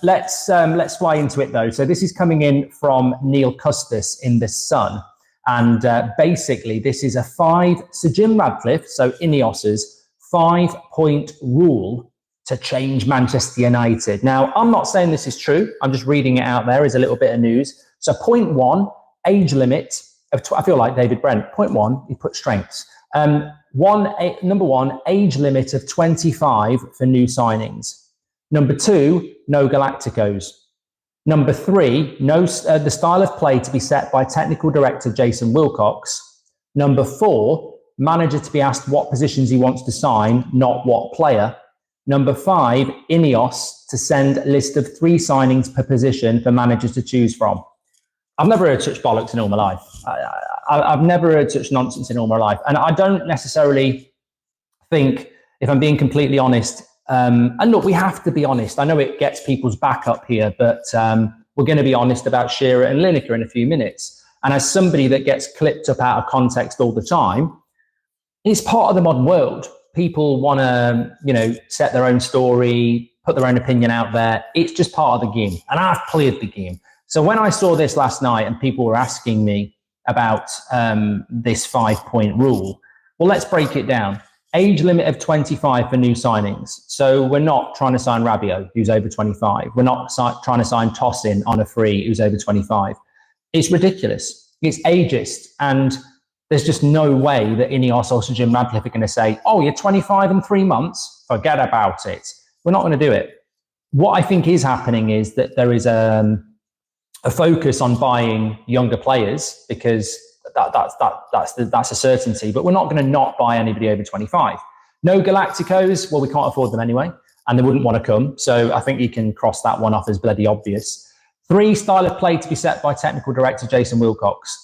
Let's fly into it though. So this is coming in from Neil Custis in The Sun. And basically this is Sir Jim Radcliffe, so Ineos's 5-point rule to change Manchester United. Now, I'm not saying this is true. I'm just reading it out there as a little bit of news. So point 1, age limit of, I feel like David Brent. Point 1, he put strengths. Number 1, age limit of 25 for new signings. Number 2, no Galacticos. Number 3, the style of play to be set by technical director Jason Wilcox. Number 4, manager to be asked what positions he wants to sign, not what player. Number 5, Ineos to send a list of 3 signings per position for managers to choose from. I've never heard such bollocks in all my life. I've never heard such nonsense in all my life. And I don't necessarily think, if I'm being completely honest, and look, we have to be honest. I know it gets people's back up here, but we're going to be honest about Shearer and Lineker in a few minutes. And as somebody that gets clipped up out of context all the time, it's part of the modern world. People want to, set their own story, put their own opinion out there. It's just part of the game. And I've played the game. So when I saw this last night and people were asking me about this 5-point rule, well, let's break it down. Age limit of 25 for new signings. So we're not trying to sign Rabiot, who's over 25. We're not trying to sign Tosin on a free, who's over 25. It's ridiculous. It's ageist. And there's just no way that Ineos or Sir Jim Radcliffe are going to say, oh, you're 25 in 3 months? Forget about it. We're not going to do it. What I think is happening is that there is a focus on buying younger players because that's a certainty, but we're not going to not buy anybody over 25. No Galacticos, well, we can't afford them anyway, and they wouldn't want to come. So I think you can cross that one off as bloody obvious. 3, style of play to be set by technical director Jason Wilcox.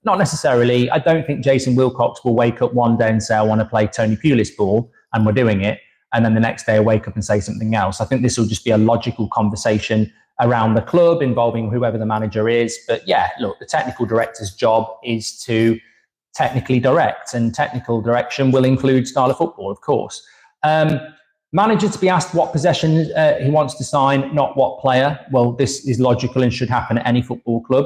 Not necessarily. I don't think Jason Wilcox will wake up one day and say, I want to play Tony Pulis ball, and we're doing it. And then the next day I wake up and say something else. I think this will just be a logical conversation around the club involving whoever the manager is. But yeah, look, the technical director's job is to technically direct, and technical direction will include style of football, of course. Manager to be asked what possession he wants to sign, not what player. Well, this is logical and should happen at any football club.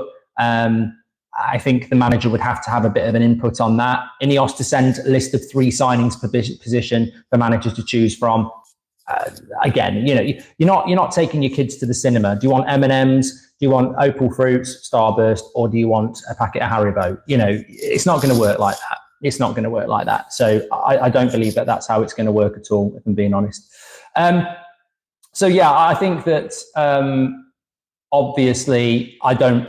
I think the manager would have to have a bit of an input on that. Ineos to send a list of 3 signings per position for managers to choose from. Again, you're not taking your kids to the cinema. Do you want M&Ms? Do you want Opal Fruits, Starburst, or do you want a packet of Haribo? It's not going to work like that. It's not going to work like that. So I don't believe that that's how it's going to work at all, if I'm being honest. So yeah, I think that obviously I don't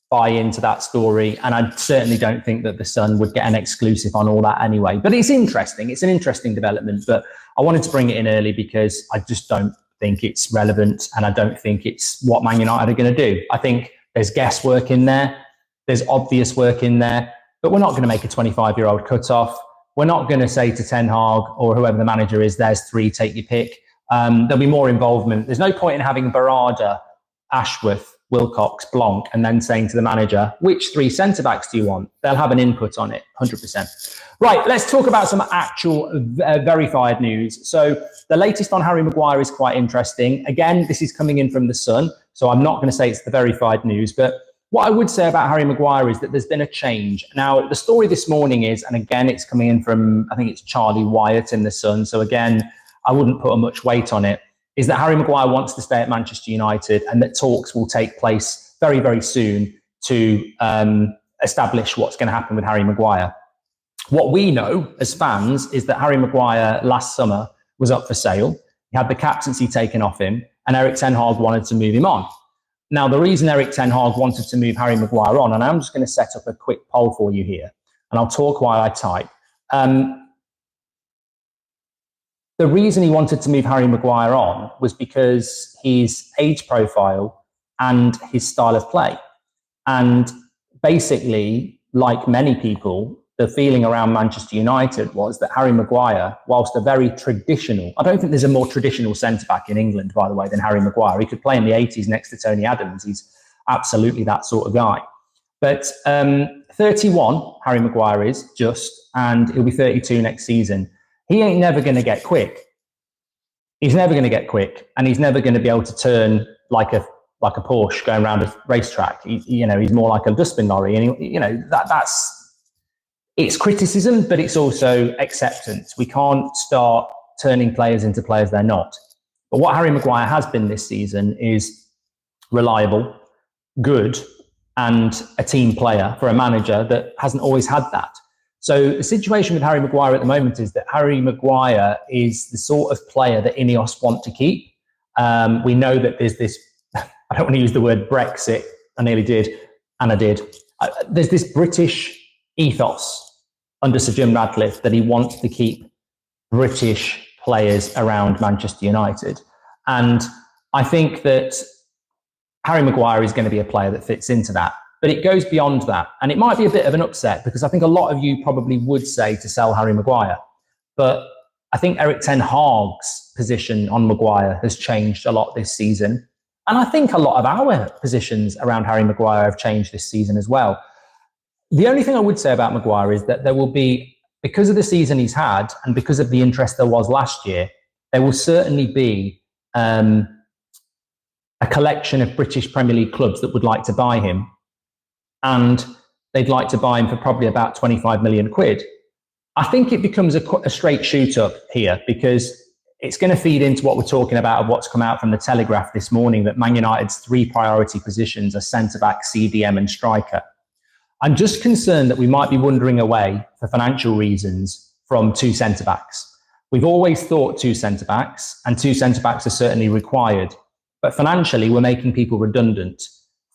buy into that story, and I certainly don't think that The Sun would get an exclusive on all that anyway. But it's interesting. It's an interesting development, but I wanted to bring it in early because I just don't think it's relevant, and I don't think it's what Man United are going to do. I think there's guesswork in there. There's obvious work in there, but we're not going to make a 25-year-old cut-off. We're not going to say to Ten Hag or whoever the manager is, there's 3, take your pick. There'll be more involvement. There's no point in having Barada, Ashworth, Wilcox, Blanc, and then saying to the manager, which 3 centre-backs do you want? They'll have an input on it, 100%. Right, let's talk about some actual verified news. So the latest on Harry Maguire is quite interesting. Again, this is coming in from The Sun, so I'm not going to say it's the verified news, but what I would say about Harry Maguire is that there's been a change. Now, the story this morning is, and again, it's coming in from, I think it's Charlie Wyatt in The Sun, so again, I wouldn't put much weight on it, is that Harry Maguire wants to stay at Manchester United and that talks will take place very, very soon to establish what's going to happen with Harry Maguire. What we know as fans is that Harry Maguire last summer was up for sale. He had the captaincy taken off him, and Erik Ten Hag wanted to move him on. Now, the reason Erik Ten Hag wanted to move Harry Maguire on, and I'm just going to set up a quick poll for you here, and I'll talk while I type. The reason he wanted to move Harry Maguire on was because his age profile and his style of play. And basically, like many people, the feeling around Manchester United was that Harry Maguire, whilst a very traditional, I don't think there's a more traditional centre-back in England, by the way, than Harry Maguire. He could play in the 80s next to Tony Adams. He's absolutely that sort of guy. But 31, Harry Maguire is just, and he'll be 32 next season. He ain't never going to get quick. he's never going to get quick, and he's never going to be able to turn like a Porsche going around a racetrack. He's more like a dustbin lorry, and that's it's criticism, but it's also acceptance. We can't start turning players into players they're not. But what Harry Maguire has been this season is reliable, good, and a team player for a manager that hasn't always had that. So the situation with Harry Maguire at the moment is that Harry Maguire is the sort of player that Ineos want to keep. We know that there's this, I don't want to use the word Brexit, I nearly did, and I did. There's this British ethos under Sir Jim Ratcliffe that he wants to keep British players around Manchester United. And I think that Harry Maguire is going to be a player that fits into that. But it goes beyond that. And it might be a bit of an upset, because I think a lot of you probably would say to sell Harry Maguire. But I think Eric Ten Hag's position on Maguire has changed a lot this season. And I think a lot of our positions around Harry Maguire have changed this season as well. The only thing I would say about Maguire is that there will be, because of the season he's had and because of the interest there was last year, there will certainly be a collection of British Premier League clubs that would like to buy him. And they'd like to buy him for probably about 25 million quid. I think it becomes a straight shoot up here, because it's going to feed into what we're talking about of what's come out from the Telegraph this morning, that Man United's 3 priority positions are centre-back, CDM and striker. I'm just concerned that we might be wandering away for financial reasons from 2 centre-backs. We've always thought 2 centre-backs, and 2 centre-backs are certainly required. But financially, we're making people redundant.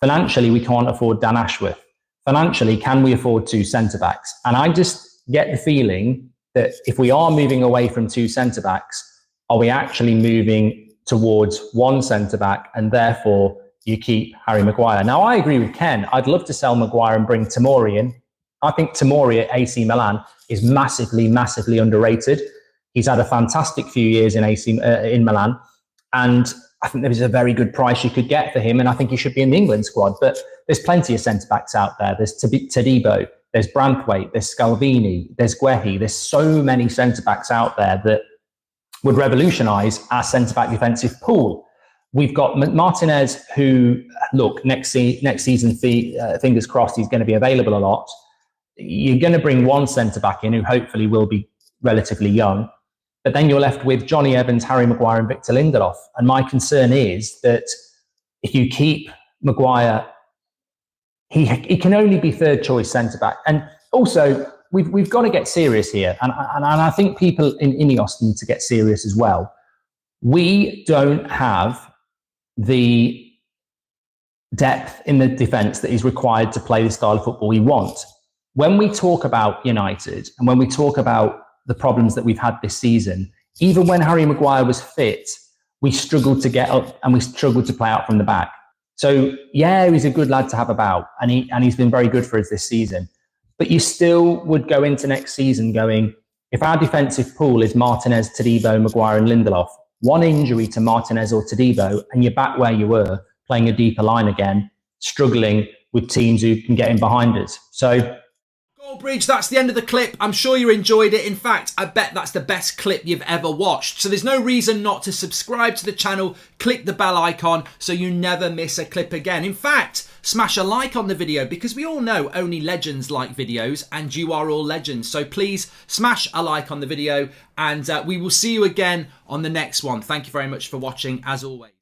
Financially, we can't afford Dan Ashworth. Financially, can we afford 2 centre-backs? And I just get the feeling that if we are moving away from 2 centre-backs, are we actually moving towards 1 centre-back, and therefore you keep Harry Maguire? Now, I agree with Ken. I'd love to sell Maguire and bring Tomori in. I think Tomori at AC Milan is massively, massively underrated. He's had a fantastic few years in Milan, and I think there is a very good price you could get for him, and I think he should be in the England squad. But there's plenty of centre-backs out there. There's Todibo, there's Branthwaite, there's Scalvini, there's Guehi. There's so many centre-backs out there that would revolutionise our centre-back defensive pool. We've got Martinez, who, look, next season, fingers crossed, he's going to be available a lot. You're going to bring 1 centre-back in who hopefully will be relatively young. But then you're left with Johnny Evans, Harry Maguire and Victor Lindelof. And my concern is that if you keep Maguire, he can only be 3rd choice centre-back. And also, we've got to get serious here. And I think people in Ineos need to get serious as well. We don't have the depth in the defence that is required to play the style of football we want. When we talk about United and when we talk about the problems that we've had this season, even when Harry Maguire was fit, we struggled to get up and we struggled to play out from the back. So yeah, he's a good lad to have about, and he's been very good for us this season. But you still would go into next season going, if our defensive pool is Martinez, Todibo, Maguire and Lindelof, 1 injury to Martinez or Todibo, and you're back where you were, playing a deeper line again, struggling with teams who can get in behind us. So Goldbridge, that's the end of the clip. I'm sure you enjoyed it. In fact, I bet that's the best clip you've ever watched. So there's no reason not to subscribe to the channel, click the bell icon so you never miss a clip again. In fact, smash a like on the video, because we all know only legends like videos, and you are all legends. So please smash a like on the video, and we will see you again on the next one. Thank you very much for watching, as always.